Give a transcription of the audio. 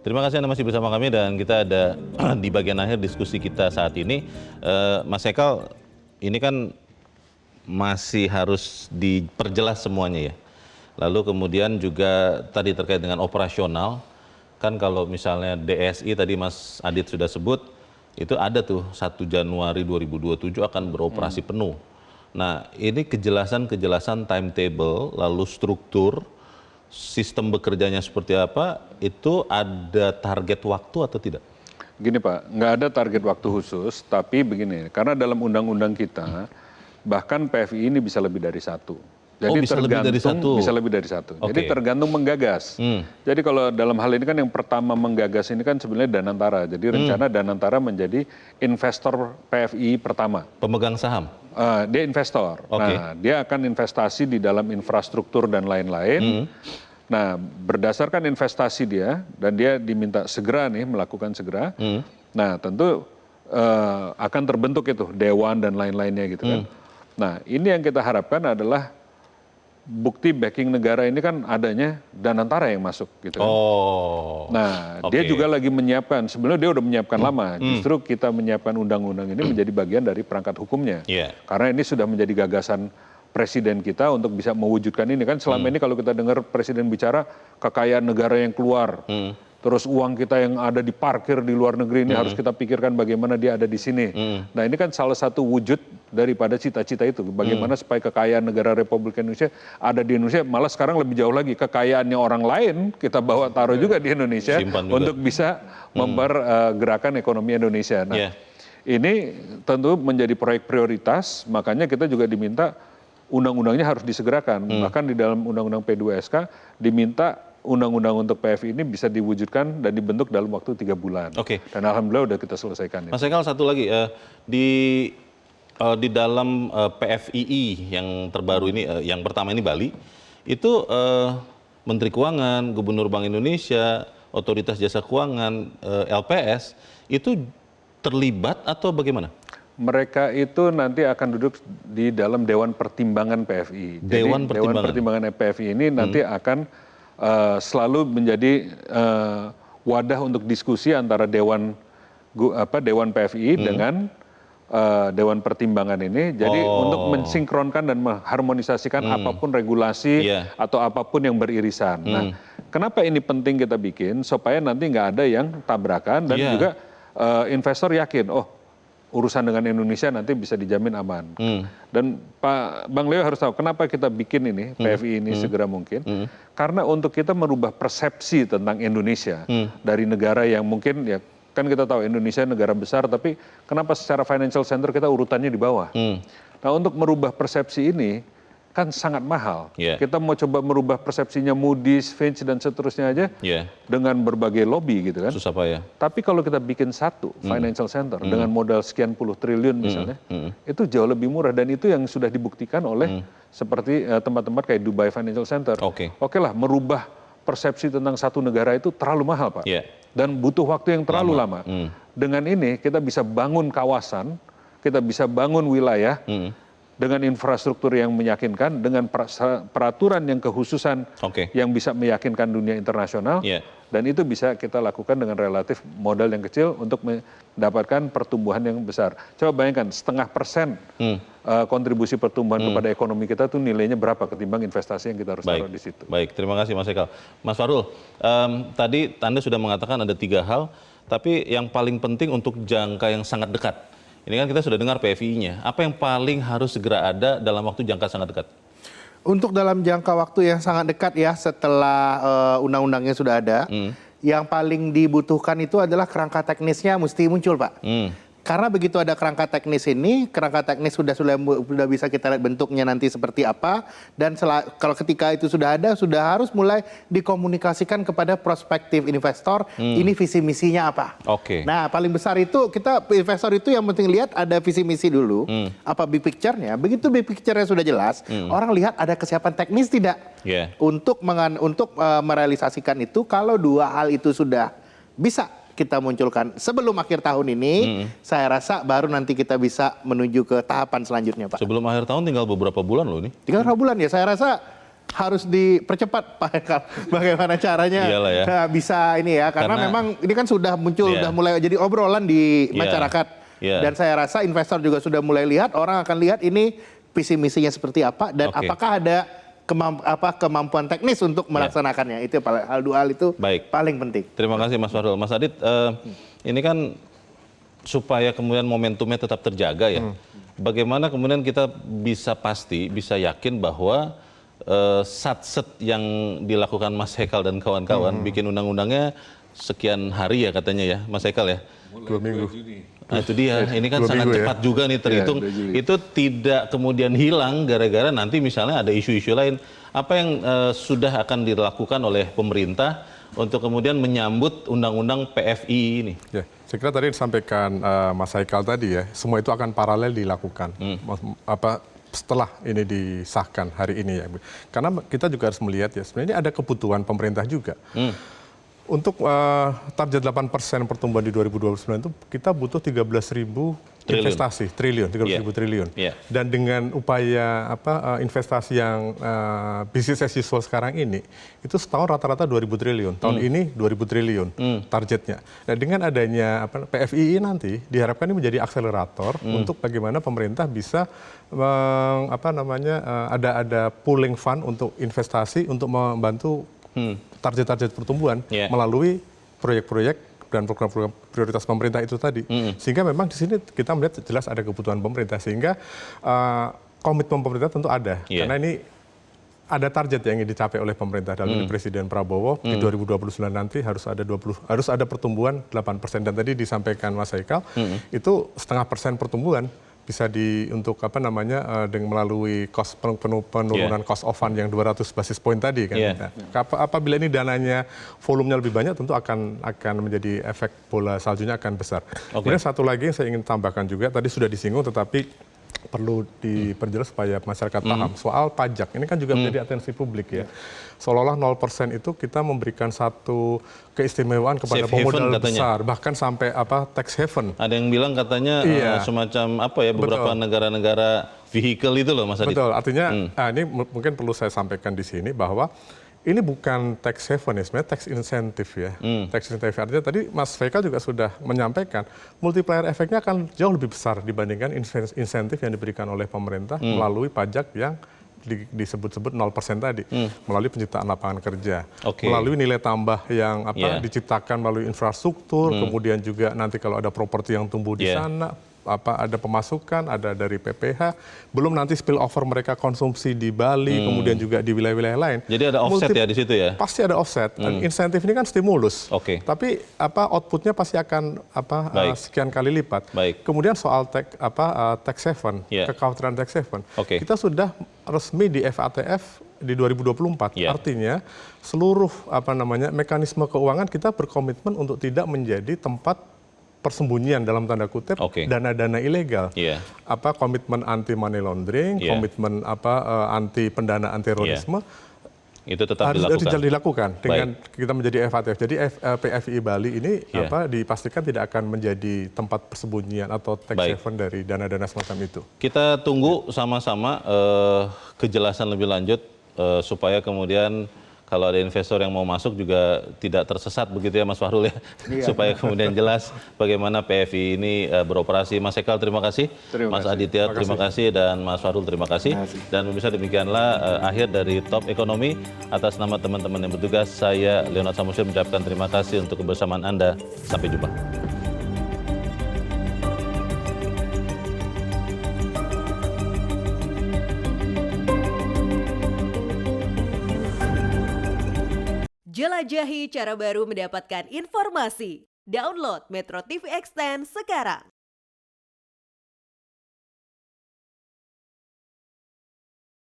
Terima kasih Anda masih bersama kami dan kita ada di bagian akhir diskusi kita saat ini. Mas Ekal, ini kan masih harus diperjelas semuanya ya. Lalu kemudian juga tadi terkait dengan operasional, kan kalau misalnya DSI tadi Mas Adit sudah sebut, itu ada tuh 1 Januari 2027 akan beroperasi penuh. Nah ini kejelasan timetable, lalu struktur, sistem bekerjanya seperti apa, itu ada target waktu atau tidak? Gini Pak, nggak ada target waktu khusus, tapi begini, karena dalam undang-undang kita, bahkan PFI ini bisa lebih dari satu. Jadi bisa lebih dari satu? Bisa lebih dari satu. Jadi tergantung menggagas. Jadi kalau dalam hal ini kan yang pertama menggagas ini kan sebenarnya Danantara. Jadi rencana Danantara menjadi investor PFI pertama. Pemegang saham? Dia investor. Nah, dia akan investasi di dalam infrastruktur dan lain-lain. Nah, berdasarkan investasi dia, dan dia diminta segera nih, melakukan segera. Nah, tentu akan terbentuk itu, dewan dan lain-lainnya gitu kan. Nah, ini yang kita harapkan adalah bukti backing negara ini kan adanya Danantara yang masuk gitu kan. Nah, dia juga lagi menyiapkan, sebenarnya dia udah menyiapkan lama, justru kita menyiapkan undang-undang ini menjadi bagian dari perangkat hukumnya. Karena ini sudah menjadi gagasan presiden kita untuk bisa mewujudkan ini kan. Selama ini kalau kita dengar presiden bicara kekayaan negara yang keluar, terus uang kita yang ada diparkir di luar negeri ini harus kita pikirkan bagaimana dia ada di sini. Nah ini kan salah satu wujud daripada cita-cita itu, bagaimana supaya kekayaan negara Republik Indonesia ada di Indonesia, malah sekarang lebih jauh lagi, kekayaannya orang lain kita bawa taruh juga di Indonesia untuk bisa mempergerakan ekonomi Indonesia. Nah ini tentu menjadi proyek prioritas, makanya kita juga diminta undang-undangnya harus disegerakan. Bahkan di dalam undang-undang P2SK diminta undang-undang untuk PFI ini bisa diwujudkan dan dibentuk dalam waktu 3 bulan. Dan alhamdulillah udah kita selesaikan. Mas Ekal, satu lagi, di dalam PFII yang terbaru ini, yang pertama ini Bali, itu Menteri Keuangan, Gubernur Bank Indonesia, Otoritas Jasa Keuangan, LPS, itu terlibat atau bagaimana? Mereka itu nanti akan duduk di dalam Dewan Pertimbangan PFI. Dewan Pertimbangan PFI ini nanti akan selalu menjadi wadah untuk diskusi antara Dewan PFI dengan Dewan Pertimbangan ini. Jadi untuk mensinkronkan dan mengharmonisasikan apapun regulasi atau apapun yang beririsan. Nah, kenapa ini penting kita bikin? Supaya nanti nggak ada yang tabrakan dan juga investor yakin, urusan dengan Indonesia nanti bisa dijamin aman. Dan Pak Bang Leo harus tahu kenapa kita bikin ini, PFI ini segera mungkin. Karena untuk kita merubah persepsi tentang Indonesia dari negara yang mungkin, ya kan kita tahu Indonesia negara besar, tapi kenapa secara financial center kita urutannya di bawah. Nah untuk merubah persepsi ini kan sangat mahal. Kita mau coba merubah persepsinya Moody's, Fitch dan seterusnya aja dengan berbagai lobby gitu kan. Susah payah. Tapi kalau kita bikin satu financial center dengan modal sekian puluh triliun misalnya, itu jauh lebih murah dan itu yang sudah dibuktikan oleh seperti tempat-tempat kayak Dubai Financial Center. Oke lah, merubah persepsi tentang satu negara itu terlalu mahal Pak. Dan butuh waktu yang terlalu lama. Dengan ini kita bisa bangun kawasan, kita bisa bangun wilayah, dengan infrastruktur yang meyakinkan, dengan peraturan yang kekhususan yang bisa meyakinkan dunia internasional, dan itu bisa kita lakukan dengan relatif modal yang kecil untuk mendapatkan pertumbuhan yang besar. Coba bayangkan 0,5% kontribusi pertumbuhan kepada ekonomi kita itu nilainya berapa ketimbang investasi yang kita harus taruh di situ. Baik, terima kasih Mas Ekal. Mas Farul, tadi Anda sudah mengatakan ada 3 hal, tapi yang paling penting untuk jangka yang sangat dekat. Ini kan kita sudah dengar PFI-nya. Apa yang paling harus segera ada dalam waktu jangka sangat dekat? Untuk dalam jangka waktu yang sangat dekat ya, setelah undang-undangnya sudah ada, yang paling dibutuhkan itu adalah kerangka teknisnya mesti muncul, Pak. Karena begitu ada kerangka teknis ini, kerangka teknis sudah bisa kita lihat bentuknya nanti seperti apa, dan kalau ketika itu sudah ada, sudah harus mulai dikomunikasikan kepada prospektif investor, ini visi misinya apa. Nah paling besar itu, investor itu yang penting lihat ada visi misi dulu, apa big picture-nya, begitu big picture-nya sudah jelas, orang lihat ada kesiapan teknis tidak untuk merealisasikan itu. Kalau 2 hal itu sudah bisa kita munculkan sebelum akhir tahun ini, saya rasa baru nanti kita bisa menuju ke tahapan selanjutnya, Pak. Sebelum akhir tahun tinggal beberapa bulan loh ini. Tinggal beberapa bulan ya, saya rasa harus dipercepat Pak Haikal. Bagaimana caranya Iyalah ya. bisa ini ya, karena memang ini kan sudah muncul, Iya. udah mulai jadi obrolan di Iya. masyarakat. Iya. Dan saya rasa investor juga sudah mulai lihat, orang akan lihat ini visi misinya seperti apa dan Oke. apakah ada kemampuan teknis untuk melaksanakannya. Itu hal dua hal itu Baik. paling penting. Terima kasih Mas Fahrul. Mas Adit, ini kan supaya kemudian momentumnya tetap terjaga ya. Bagaimana kemudian kita bisa pasti, bisa yakin bahwa satset yang dilakukan Mas Haikal dan kawan-kawan bikin undang-undangnya sekian hari ya katanya ya, Mas Haikal ya. 2 minggu. Nah itu dia, ini kan 2 sangat minggu ya. cepat juga nih terhitung. 2 Juli. Itu tidak kemudian hilang gara-gara nanti misalnya ada isu-isu lain. Apa yang sudah akan dilakukan oleh pemerintah untuk kemudian menyambut undang-undang PFI ini? Ya, saya kira tadi disampaikan Mas Haikal tadi ya, semua itu akan paralel dilakukan. Setelah ini disahkan hari ini ya. Karena kita juga harus melihat ya, sebenarnya ini ada kebutuhan pemerintah juga. Untuk target 8% pertumbuhan di 2029 itu kita butuh 13.000 investasi triliun, 13.000 triliun. Yeah. Dan dengan upaya investasi yang business as usual sekarang ini, itu setahun rata-rata 2.000 triliun. Tahun ini 2.000 triliun targetnya. Nah dengan adanya PFII nanti diharapkan ini menjadi akselerator untuk bagaimana pemerintah bisa ada pooling fund untuk investasi untuk membantu target-target pertumbuhan melalui proyek-proyek dan program-program prioritas pemerintah itu tadi. Sehingga memang di sini kita melihat jelas ada kebutuhan pemerintah, sehingga komitmen pemerintah tentu ada. Karena ini ada target yang ingin dicapai oleh pemerintah dalam ini Presiden Prabowo di 2029 nanti harus ada pertumbuhan 8%, dan tadi disampaikan Mas Haikal itu 0,5% pertumbuhan bisa untuk dengan melalui penurunan cost of fund yang 200 basis point tadi kan. Nah, apabila ini dananya volumenya lebih banyak tentu akan menjadi efek bola saljunya akan besar. Kemudian satu lagi yang saya ingin tambahkan juga, tadi sudah disinggung tetapi perlu diperjelas supaya masyarakat paham soal pajak. Ini kan juga menjadi atensi publik ya. Seolah-olah 0% itu kita memberikan satu keistimewaan kepada pemodal besar, bahkan sampai tax haven. Ada yang bilang katanya semacam beberapa negara-negara vehicle itu loh Mas Adit. Betul, artinya ini mungkin perlu saya sampaikan di sini bahwa ini bukan tax haven ya, sebenarnya tax incentive ya. Tax incentive artinya tadi Mas Haikal juga sudah menyampaikan multiplier efeknya akan jauh lebih besar dibandingkan insentif yang diberikan oleh pemerintah melalui pajak yang disebut-sebut 0% tadi, melalui penciptaan lapangan kerja, melalui nilai tambah yang diciptakan melalui infrastruktur, kemudian juga nanti kalau ada properti yang tumbuh di sana, ada pemasukan, ada dari PPH, belum nanti spillover mereka konsumsi di Bali, kemudian juga di wilayah-wilayah lain. Jadi ada offset ya di situ ya? Pasti ada offset. Insentif ini kan stimulus. Tapi outputnya pasti akan sekian kali lipat. Kemudian soal tax haven, kekhawatiran tax haven, kita sudah resmi di FATF di 2024. Artinya seluruh mekanisme keuangan kita berkomitmen untuk tidak menjadi tempat persembunyian dalam tanda kutip dana-dana ilegal. Komitmen anti money laundering, komitmen anti pendanaan terorisme itu tetap harus dilakukan dengan kita menjadi FATF. Jadi PFI Bali ini dipastikan tidak akan menjadi tempat persembunyian atau tax haven dari dana-dana semacam itu. Kita tunggu sama-sama kejelasan lebih lanjut supaya kemudian kalau ada investor yang mau masuk juga tidak tersesat begitu ya Mas Fahrul ya. Supaya kemudian jelas bagaimana PFI ini beroperasi. Mas Haikal terima kasih. Mas Aditya terima kasih. Dan Mas Fahrul terima kasih. Dan pemirsa demikianlah akhir dari Top Ekonomi. Atas nama teman-teman yang bertugas, saya Leonard Samusil mengucapkan terima kasih untuk kebersamaan Anda. Sampai jumpa. Jelajahi cara baru mendapatkan informasi. Download Metro TV Extend sekarang.